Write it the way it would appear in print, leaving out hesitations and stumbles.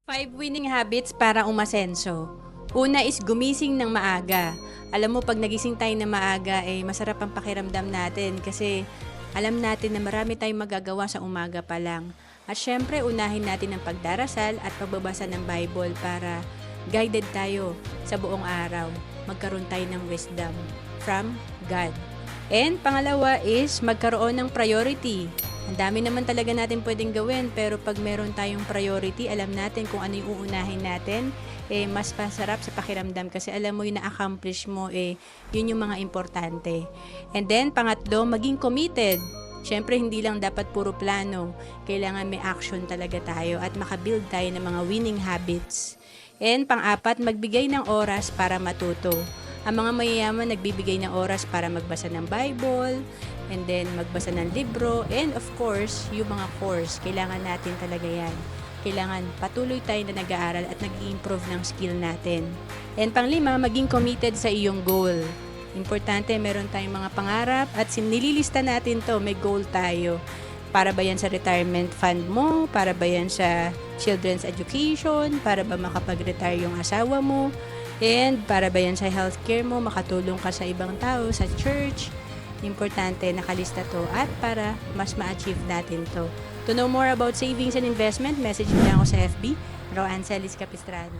5 winning habits para umasenso. Una is gumising ng maaga. Alam mo, pag nagising tayo ng maaga, masarap ang pakiramdam natin kasi alam natin na marami tayong magagawa sa umaga pa lang. At syempre, unahin natin ang pagdarasal at pagbabasa ng Bible para guided tayo sa buong araw. Magkaroon tayo ng wisdom from God. And pangalawa is magkaroon ng priority. Ang dami naman talaga natin pwedeng gawin, pero pag meron tayong priority, alam natin kung ano yung uunahin natin, mas pasarap sa pakiramdam kasi alam mo yung na-accomplish mo, yun yung mga importante. And then, pangatlo, maging committed. Siyempre, hindi lang dapat puro plano. Kailangan may action talaga tayo at makabuild tayo ng mga winning habits. And pang-apat, magbigay ng oras para matuto. Ang mga mayayaman nagbibigay ng oras para magbasa ng Bible, and then magbasa ng libro, and of course, yung mga course, kailangan natin talaga yan. Kailangan patuloy tayo na nag-aaral at nag-i-improve ng skill natin. And panglima, maging committed sa iyong goal. Importante, meron tayong mga pangarap at nililista natin to, may goal tayo. Para ba yan sa retirement fund mo? Para ba yan sa children's education? Para ba makapag-retire yung asawa mo? And para ba yan sa healthcare mo, makatulong ka sa ibang tao, sa church. Importante, nakalista to at para mas ma-achieve natin to. To know more about savings and investment, message mo lang ako sa FB, Roancelis Capistrano.